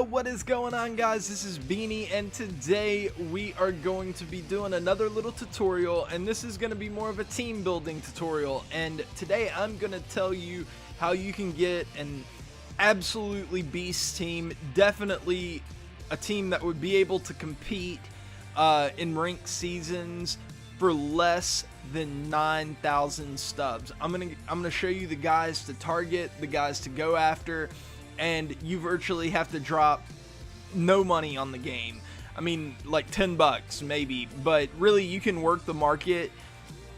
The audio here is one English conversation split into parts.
What is going on, guys? This is Beanie, and today we are going to be doing another little tutorial, and this is going to be more of a team building tutorial. And today I'm going to tell you how you can get an absolutely beast team, definitely a team that would be able to compete in ranked seasons for less than 9,000 stubs. I'm gonna show you the guys to target, the guys to go after, and you virtually have to drop no money on the game. I mean, like 10 bucks maybe, but really you can work the market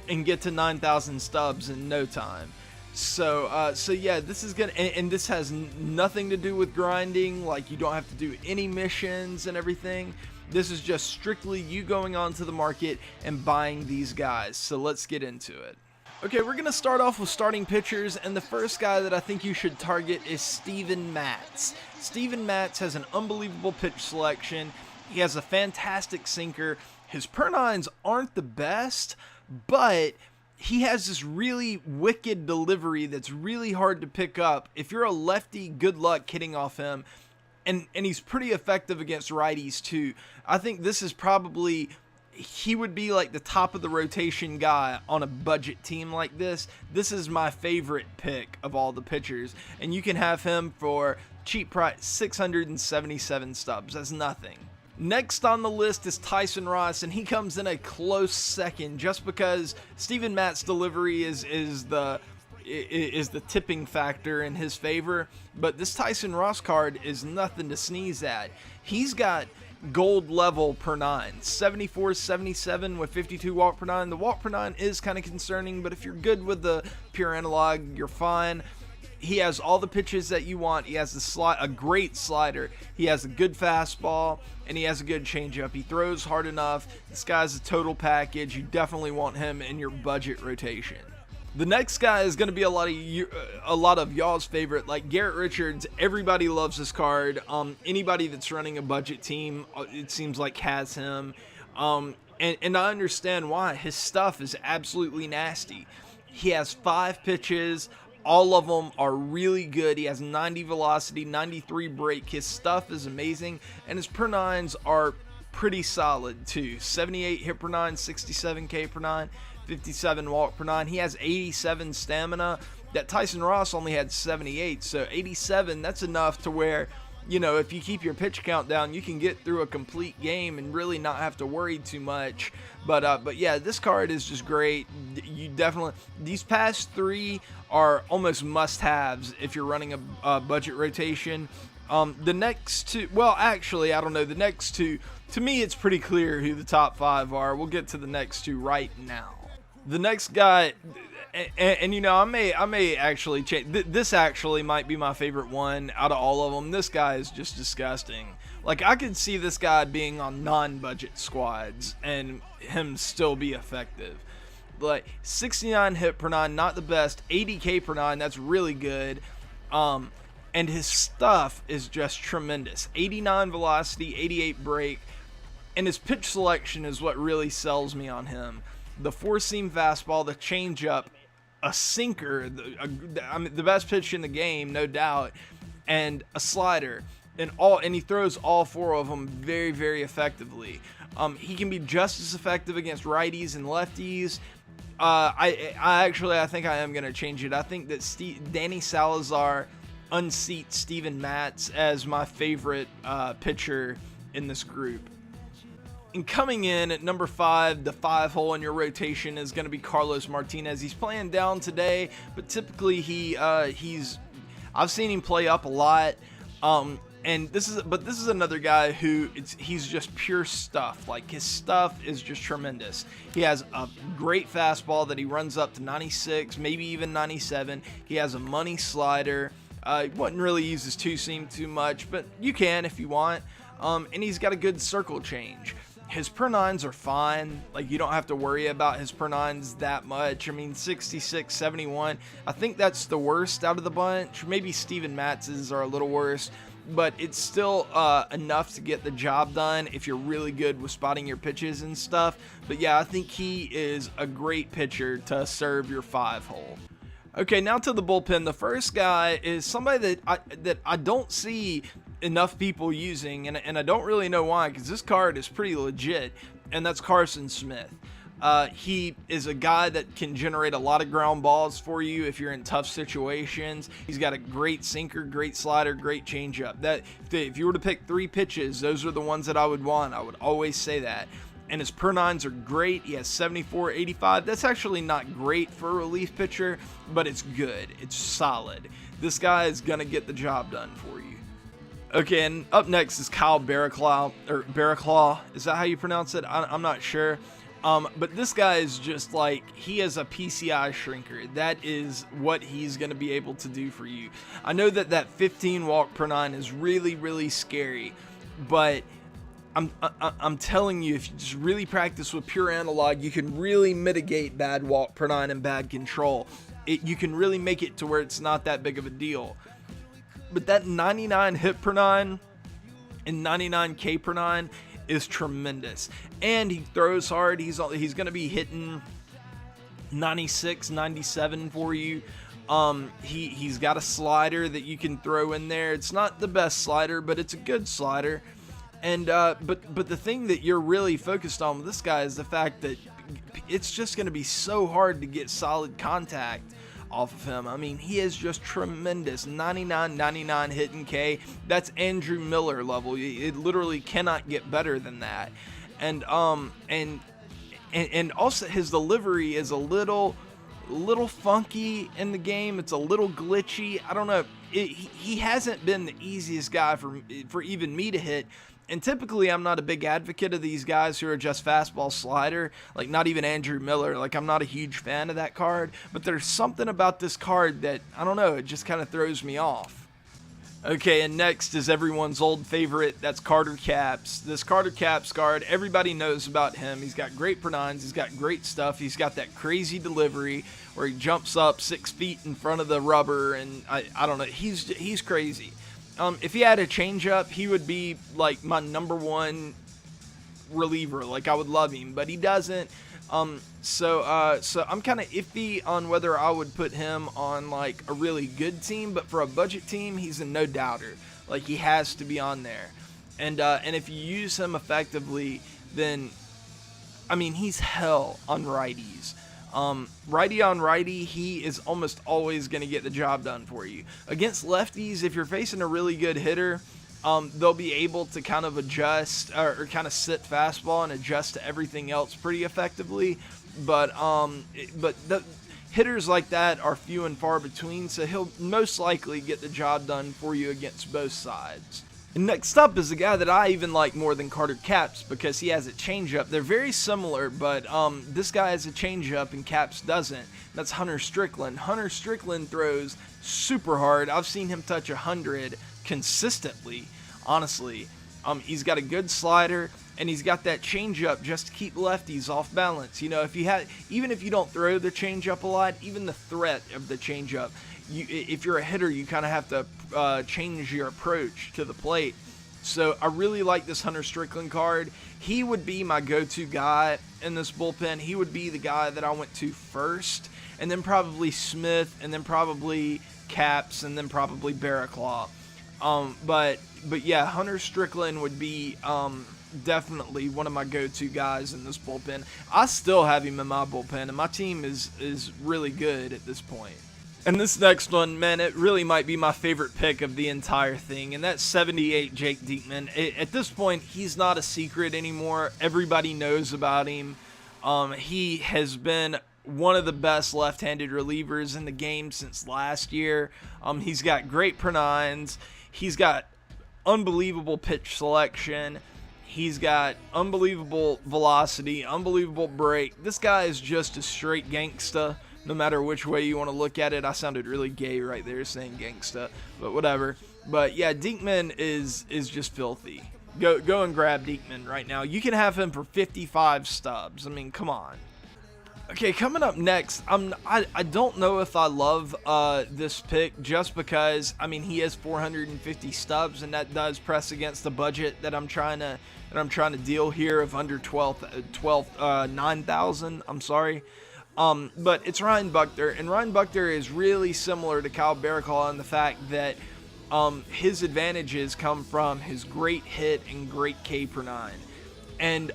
and get to 9,000 stubs in no time. So yeah, this is gonna, and this has nothing to do with grinding. Like, you don't have to do any missions and everything. This is just strictly you going onto the market and buying these guys. So let's get into it. Okay, we're going to start off with starting pitchers, and the first guy that I think you should target is Steven Matz. Steven Matz has an unbelievable pitch selection. He has a fantastic sinker. His per-nines aren't the best, but he has this really wicked delivery that's really hard to pick up. If you're a lefty, good luck hitting off him. And he's pretty effective against righties too. I think this is probably, he would be like the top of the rotation guy on a budget team like this. This is my favorite pick of all the pitchers, and you can have him for cheap price, 677 stubs. That's nothing. Next on the list is Tyson Ross, and he comes in a close second just because Steven Matz's delivery is the tipping factor in his favor. But this Tyson Ross card is nothing to sneeze at. He's got gold level per nine, 74, 77 with 52 walk per nine. The walk per nine is kind of concerning, but if you're good with the pure analog, you're fine. He has all the pitches that you want. He has a great slider. He has a good fastball, and he has a good changeup. He throws hard enough. This guy's a total package. You definitely want him in your budget rotation. The next guy is going to be a lot of y'all's favorite, like Garrett Richards. Everybody loves this card. Anybody that's running a budget team, it seems like, has him. And I understand why. His stuff is absolutely nasty. He has 5 pitches. All of them are really good. He has 90 velocity, 93 break. His stuff is amazing, and his per nines are pretty solid too. 78 hit per nine, 67 K per nine. 57 walk per nine. He has 87 stamina. That Tyson Ross only had 78, so 87, that's enough to where, you know, if you keep your pitch count down, you can get through a complete game and really not have to worry too much. But yeah, this card is just great. You definitely, these past 3 are almost must-haves if you're running a budget rotation. The next 2, well, actually, I don't know. The next 2, to me, it's pretty clear who the top 5 are. We'll get to the next 2 right now. The next guy, and you know, I may actually change. This actually might be my favorite one out of all of them. This guy is just disgusting. Like, I could see this guy being on non-budget squads and him still be effective. Like, 69 hit per nine, not the best. 80 K per nine, that's really good. And his stuff is just tremendous. 89 velocity, 88 break, and his pitch selection is what really sells me on him. The 4-seam fastball, the changeup, a sinker, I mean, the best pitch in the game, no doubt, and a slider, and he throws all 4 of them very, very effectively. He can be just as effective against righties and lefties. I think I am going to change it. I think that Danny Salazar unseats Steven Matz as my favorite pitcher in this group. And coming in at number 5, the 5-hole in your rotation is going to be Carlos Martinez. He's playing down today, but typically I've seen him play up a lot. And this is another guy who he's just pure stuff. Like, his stuff is just tremendous. He has a great fastball that he runs up to 96, maybe even 97. He has a money slider. Wouldn't really use his 2-seam too much, but you can if you want. And he's got a good circle change. His per nines are fine. Like, you don't have to worry about his per nines that much. I mean, 66, 71. I think that's the worst out of the bunch. Maybe Steven Matz's are a little worse, but it's still enough to get the job done if you're really good with spotting your pitches and stuff. But yeah, I think he is a great pitcher to serve your 5-hole. Okay, now to the bullpen. The first guy is somebody that I don't see enough people using, and I don't really know why, because this card is pretty legit, and that's Carson Smith. He is a guy that can generate a lot of ground balls for you if you're in tough situations. He's got a great sinker, great slider, great changeup. That if you were to pick 3 pitches, those are the ones that I would want. I would always say that. And his per nines are great. He has 74, 85. That's actually not great for a relief pitcher, but it's good. It's solid. This guy is going to get the job done for you. Okay, and up next is Kyle Barraclough, or Barraclough. Is that how you pronounce it? I'm not sure. But this guy is just like, he is a PCI shrinker. That is what he's going to be able to do for you. I know that 15 walk per 9 is really, really scary, but I'm telling you, if you just really practice with pure analog, you can really mitigate bad walk per 9 and bad control. You can really make it to where it's not that big of a deal. But that 99 hit per 9 and 99 K per 9 is tremendous. And he throws hard. He's going to be hitting 96, 97 for you. He's got a slider that you can throw in there. It's not the best slider, but it's a good slider. And but the thing that you're really focused on with this guy is the fact that it's just going to be so hard to get solid contact off of him. I mean, he is just tremendous. 99 hitting K. That's Andrew Miller level. It literally cannot get better than that. And also his delivery is a little funky in the game. It's a little glitchy. I don't know. He hasn't been the easiest guy for even me to hit. And typically, I'm not a big advocate of these guys who are just fastball slider, like not even Andrew Miller. Like, I'm not a huge fan of that card, but there's something about this card that, I don't know, it just kind of throws me off. Okay, and next is everyone's old favorite. That's Carter Capps. This Carter Capps card, everybody knows about him. He's got great per nines. He's got great stuff. He's got that crazy delivery where he jumps up 6 feet in front of the rubber, and I don't know. He's crazy. If he had a changeup, he would be like my #1 reliever. Like, I would love him, but he doesn't. So I'm kind of iffy on whether I would put him on like a really good team, but for a budget team, he's a no doubter. Like, he has to be on there. And if you use him effectively, then I mean, he's hell on righties. Righty on righty, he is almost always going to get the job done for you. Against lefties, if you're facing a really good hitter, they'll be able to kind of adjust or kind of sit fastball and adjust to everything else pretty effectively. But the hitters like that are few and far between, so he'll most likely get the job done for you against both sides. And next up is a guy that I even like more than Carter Capps because he has a changeup. They're very similar, but this guy has a changeup and Capps doesn't. That's Hunter Strickland. Hunter Strickland throws super hard. I've seen him touch 100 consistently, honestly. He's got a good slider, and he's got that changeup just to keep lefties off balance. You know, even if you don't throw the changeup a lot, even the threat of the changeup, if you're a hitter, you kind of have to change your approach to the plate. So I really like this Hunter Strickland card. He would be my go-to guy in this bullpen. He would be the guy that I went to first, and then probably Smith, and then probably Capps, and then probably Barraclough. But yeah, Hunter Strickland would be definitely one of my go-to guys in this bullpen. I still have him in my bullpen, and my team is really good at this point. And this next one, man, it really might be my favorite pick of the entire thing, and that's 78 Jake Diekman. At this point, he's not a secret anymore. Everybody knows about him. He has been one of the best left-handed relievers in the game since last year. He's got great per nines. He's got unbelievable pitch selection. He's got unbelievable velocity, unbelievable break. This guy is just a straight gangsta. No matter which way you want to look at it. I sounded really gay right there saying gangsta, but whatever. But yeah, Diekman is just filthy. Go and grab Diekman right now. You can have him for 55 stubs. I mean, come on. Okay, coming up next, I don't know if I love this pick just because, I mean, he has 450 stubs, and that does press against the budget that I'm trying to deal here of under 9,000. I'm sorry. But it's Ryan Buchter, and Ryan Buchter is really similar to Kyle Barraclough in the fact that his advantages come from his great hit and great K per nine. And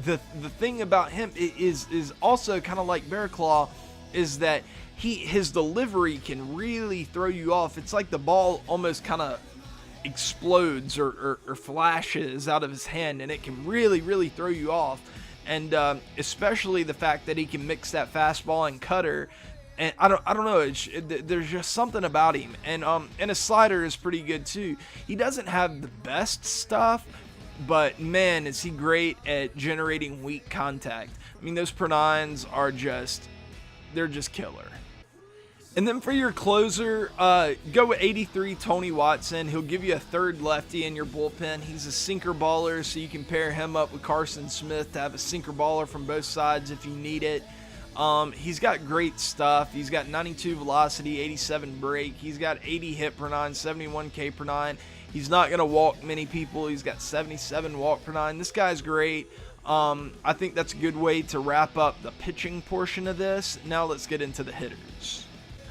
the thing about him is also kind of like Barraclough, is that his delivery can really throw you off. It's like the ball almost kind of explodes or flashes out of his hand, and it can really throw you off. And especially the fact that he can mix that fastball and cutter. And I don't know, there's just something about him. And his slider is pretty good too. He doesn't have the best stuff, but man, is he great at generating weak contact. I mean, those per nines are they're just killer. And then for your closer, go with 83 Tony Watson. He'll give you a third lefty in your bullpen. He's a sinker baller, so you can pair him up with Carson Smith to have a sinker baller from both sides if you need it. He's got great stuff. He's got 92 velocity, 87 break. He's got 80 hit per nine, 71 K per nine. He's not going to walk many people. He's got 77 walk per nine. This guy's great. I think that's a good way to wrap up the pitching portion of this. Now let's get into the hitters.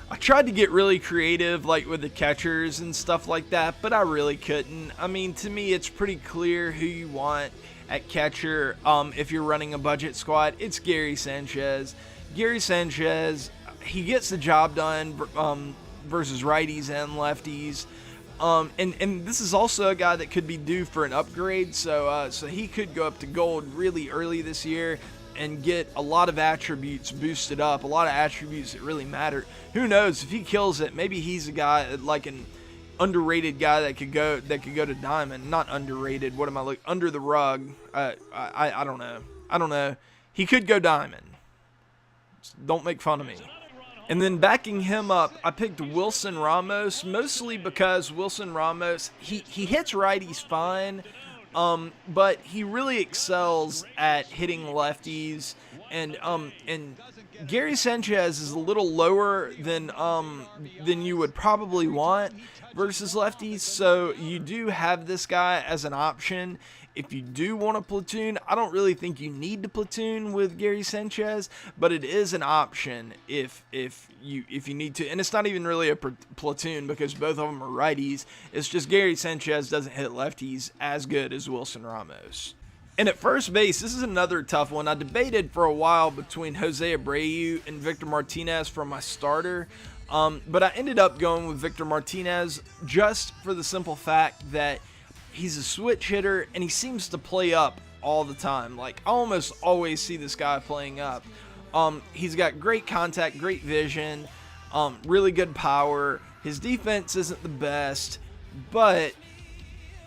I tried to get really creative, like with the catchers and stuff like that, but I really couldn't. I mean, to me, it's pretty clear who you want at catcher. If you're running a budget squad, it's Gary Sanchez. Gary Sanchez, he gets the job done versus righties and lefties. And this is also a guy that could be due for an upgrade, so he could go up to gold really early this year and get a lot of attributes boosted up, a lot of attributes that really matter. Who knows, if he kills it, maybe he's a guy, like an underrated guy that could go to Diamond. Not underrated, what am I looking, under the rug. I don't know. He could go Diamond. Don't make fun of me. And then backing him up, I picked Wilson Ramos, mostly because Wilson Ramos, he hits righties fine, but he really excels at hitting lefties. And Gary Sanchez is a little lower than you would probably want versus lefties, so you do have this guy as an option. If you do want a platoon, I don't really think you need to platoon with Gary Sanchez, but it is an option if you need to. And it's not even really a platoon because both of them are righties. It's just Gary Sanchez doesn't hit lefties as good as Wilson Ramos. And at first base, this is another tough one. I debated for a while between Jose Abreu and Victor Martinez for my starter, but I ended up going with Victor Martinez just for the simple fact that he's a switch hitter, and he seems to play up all the time. Like, I almost always see this guy playing up. He's got great contact, great vision, really good power. His defense isn't the best, but,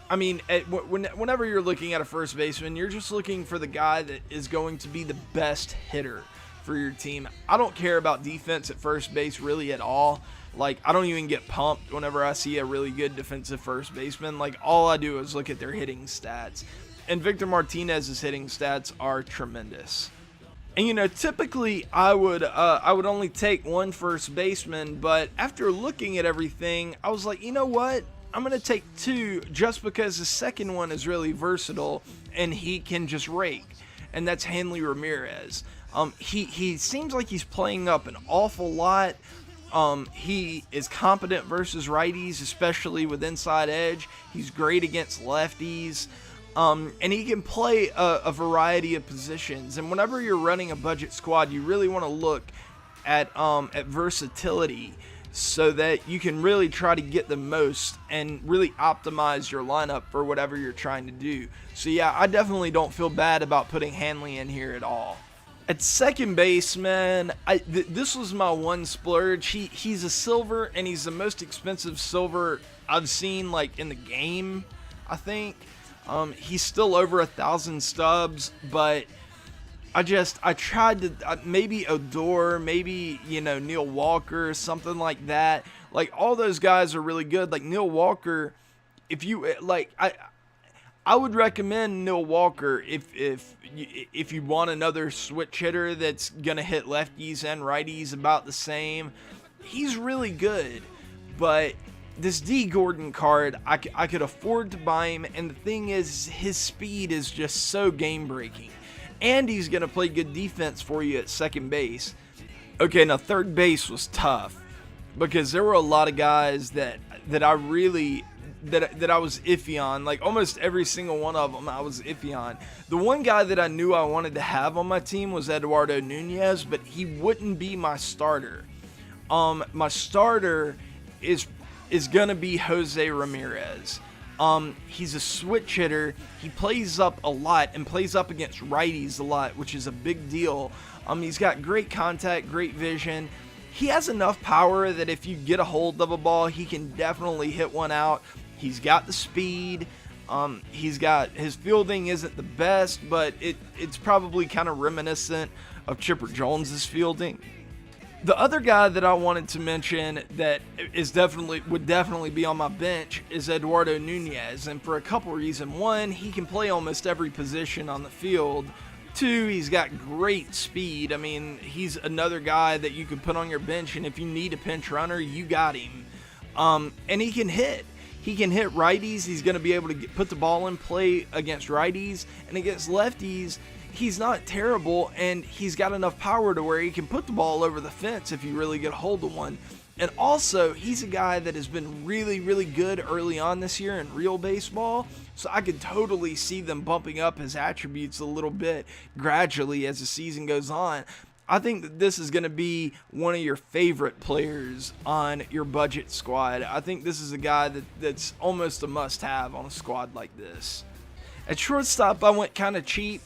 I mean, whenever you're looking at a first baseman, you're just looking for the guy that is going to be the best hitter for your team. I don't care about defense at first base really at all. Like, I don't even get pumped whenever I see a really good defensive first baseman. Like, all I do is look at their hitting stats. And Victor Martinez's hitting stats are tremendous. And, you know, typically I would only take one first baseman, but after looking at everything, I was like, you know what? I'm going to take two just because the second one is really versatile and he can just rake. And that's Hanley Ramirez. He seems like he's playing up an awful lot. He is competent versus righties, especially with inside edge. He's great against lefties. And he can play a variety of positions. And whenever you're running a budget squad, you really want to look at versatility so that you can really try to get the most and really optimize your lineup for whatever you're trying to do. So yeah, I definitely don't feel bad about putting Hanley in here at all. At second base, man, this was my one splurge. He's a silver, and he's the most expensive silver I've seen, like, in the game, I think. He's still over 1,000 stubs, but I tried to, maybe Odor, maybe, you know, Neil Walker, something like that. Like, all those guys are really good. Like, Neil Walker, if you, like, I would recommend Neil Walker if you want another switch hitter that's going to hit lefties and righties about the same. He's really good, but this D. Gordon card, I could afford to buy him, and the thing is, his speed is just so game-breaking. And he's going to play good defense for you at second base. Okay, now third base was tough. because there were a lot of guys that I really that I was iffy on. Like almost every single one of them I was iffy on. The one guy that I knew I wanted to have on my team was Eduardo Nunez, but he wouldn't be my starter. My starter is gonna be Jose Ramirez. He's a switch hitter. He plays up a lot and plays up against righties a lot, which is a big deal. He's got great contact, great vision. He has enough power that if you get a hold of a ball, he can definitely hit one out. He's got the speed. His fielding isn't the best, but it's probably kind of reminiscent of Chipper Jones's fielding. The other guy that I wanted to mention that would definitely be on my bench is Eduardo Nunez, and for a couple reasons. One, he can play almost every position on the field. Two, he's got great speed. I mean, he's another guy that you could put on your bench, and if you need a pinch runner, you got him. And he can hit. He can hit righties. He's going to be able to put the ball in play against righties, and against lefties, he's not terrible, and he's got enough power to where he can put the ball over the fence if you really get a hold of one. And also, he's a guy that has been really, really good early on this year in real baseball, so I could totally see them bumping up his attributes a little bit gradually as the season goes on. I think that this is going to be one of your favorite players on your budget squad. I think this is a guy that's almost a must-have on a squad like this. At shortstop, I went kind of cheap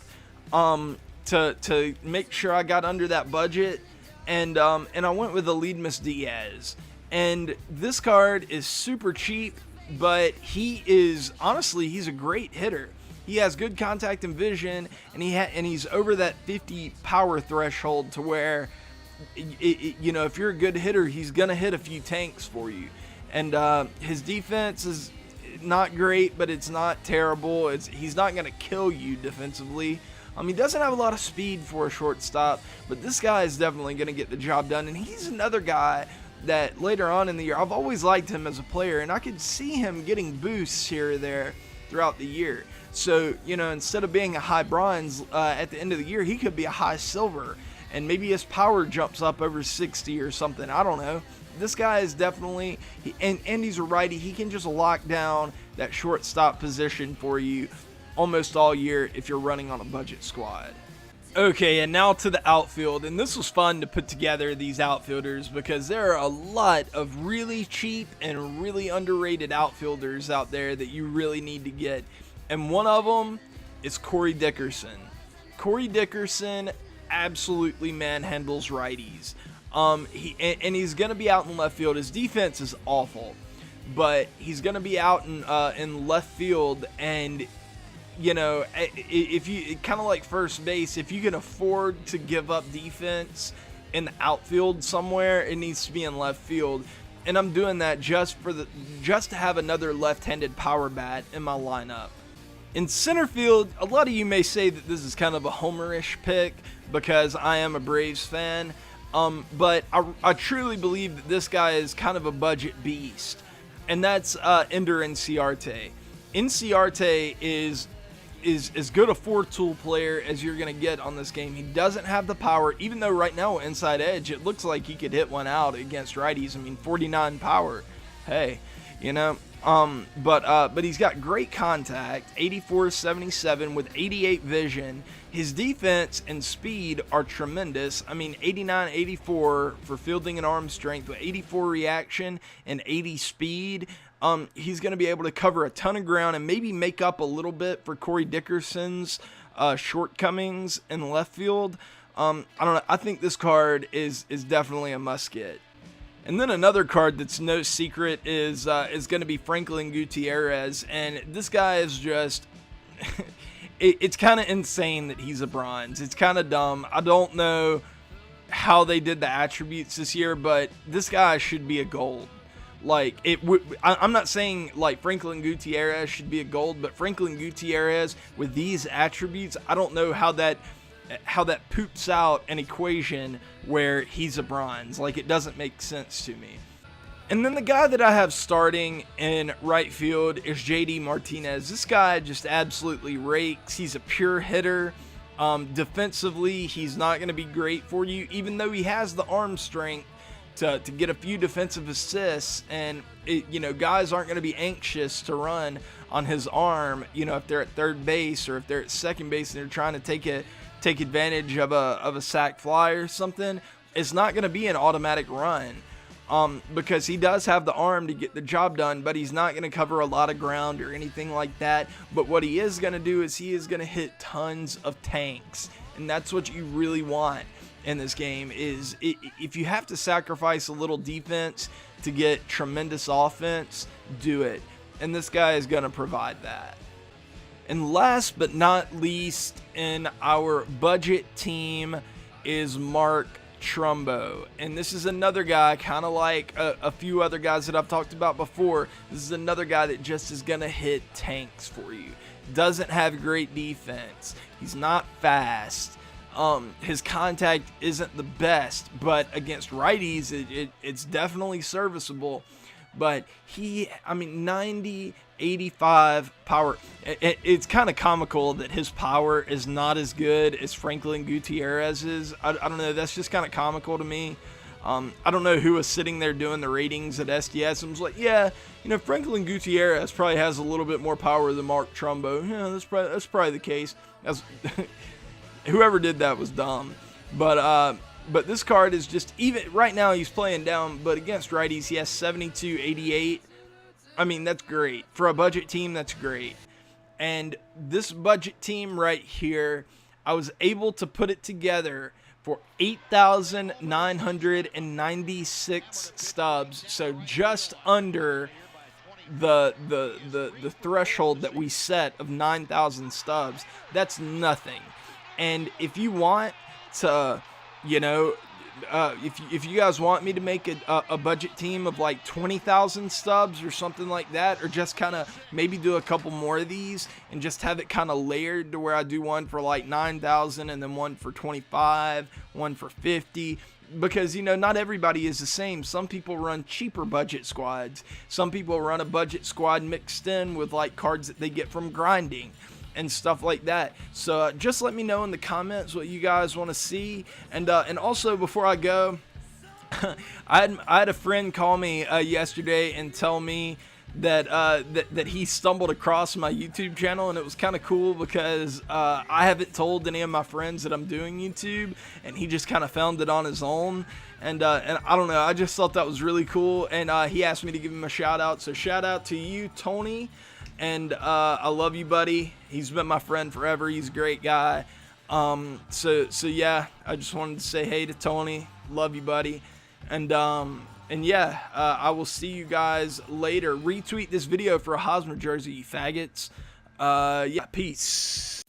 to make sure I got under that budget, and I went with Aledmus Diaz. And this card is super cheap, but he's a great hitter. He has good contact and vision, and he's over that 50 power threshold to where, if you're a good hitter, he's gonna hit a few tanks for you. And his defense is not great, but it's not terrible. He's not gonna kill you defensively. He doesn't have a lot of speed for a shortstop, but this guy is definitely gonna get the job done. And he's another guy that later on in the year, I've always liked him as a player, and I could see him getting boosts here or there throughout the year. So, instead of being a high bronze at the end of the year, he could be a high silver, and maybe his power jumps up over 60 or something. I don't know. This guy is definitely, and he's a righty. He can just lock down that shortstop position for you almost all year if you're running on a budget squad. Okay, and now to the outfield, and this was fun to put together these outfielders because there are a lot of really cheap and really underrated outfielders out there that you really need to get, and one of them is Corey Dickerson. Corey Dickerson absolutely manhandles righties. He's going to be out in left field. His defense is awful, but he's going to be out in left field, and if you kind of like first base, if you can afford to give up defense in the outfield somewhere, it needs to be in left field. And I'm doing that just to have another left-handed power bat in my lineup. In center field, a lot of you may say that this is kind of a homerish pick because I am a Braves fan, but I truly believe that this guy is kind of a budget beast, and that's Ender Inciarte. Inciarte is as good a four-tool player as you're going to get on this game. He doesn't have the power, even though right now inside edge, it looks like he could hit one out against righties. 49 power. Hey, but he's got great contact, 84-77 with 88 vision. His defense and speed are tremendous. 89-84 for fielding and arm strength with 84 reaction and 80 speed. He's going to be able to cover a ton of ground and maybe make up a little bit for Corey Dickerson's shortcomings in left field. I don't know. I think this card is definitely a must get. And then another card that's no secret is going to be Franklin Gutierrez, and this guy is just it's kind of insane that he's a bronze. It's kind of dumb. I don't know how they did the attributes this year, but this guy should be a gold. I'm not saying like Franklin Gutierrez should be a gold, but Franklin Gutierrez with these attributes, I don't know how that poops out an equation where he's a bronze. It doesn't make sense to me. And then the guy that I have starting in right field is JD Martinez. This guy just absolutely rakes. He's a pure hitter. Defensively, he's not going to be great for you, even though he has the arm strength to get a few defensive assists, and guys aren't going to be anxious to run on his arm, if they're at third base or if they're at second base and they're trying to take advantage of a sac fly or something. It's not going to be an automatic run, because he does have the arm to get the job done, but he's not going to cover a lot of ground or anything like that. But what he is going to do is he is going to hit tons of tanks, and that's what you really want in this game. Is if you have to sacrifice a little defense to get tremendous offense, do it, and this guy is going to provide that. And last but not least in our budget team is Mark Trumbo, and this is another guy kind of like a few other guys that I've talked about before. This is another guy that just is gonna hit tanks for you. Doesn't have great defense. He's not fast. His contact isn't the best, but against righties it's definitely serviceable. But 90, 85 power. It's kind of comical that his power is not as good as Franklin Gutierrez's. I don't know. That's just kind of comical to me. I don't know who was sitting there doing the ratings at SDS and was like, yeah, Franklin Gutierrez probably has a little bit more power than Mark Trumbo. Yeah, that's probably the case. Whoever did that was dumb. But this card is just, even right now he's playing down, but against righties he has 72, 88. That's great. For a budget team, that's great. And this budget team right here, I was able to put it together for 8,996 stubs. So just under the threshold that we set of 9,000 stubs. That's nothing. And if you want to, if you guys want me to make a budget team of like 20,000 stubs or something like that, or just kind of maybe do a couple more of these and just have it kind of layered to where I do one for like 9,000 and then one for 25, one for 50, because not everybody is the same. Some people run cheaper budget squads. Some people run a budget squad mixed in with like cards that they get from grinding and stuff like that. So just let me know in the comments what you guys want to see. And also, before I go, I had a friend call me yesterday and tell me that he stumbled across my YouTube channel, and it was kind of cool because I haven't told any of my friends that I'm doing YouTube, and he just kind of found it on his own. And I don't know, I just thought that was really cool, and he asked me to give him a shout out. So shout out to you, Tony. And I love you, buddy. He's been my friend forever. He's a great guy. So yeah, I just wanted to say hey to Tony. Love you, buddy. And yeah, I will see you guys later. Retweet this video for a Hosmer jersey, you faggots. Yeah, peace.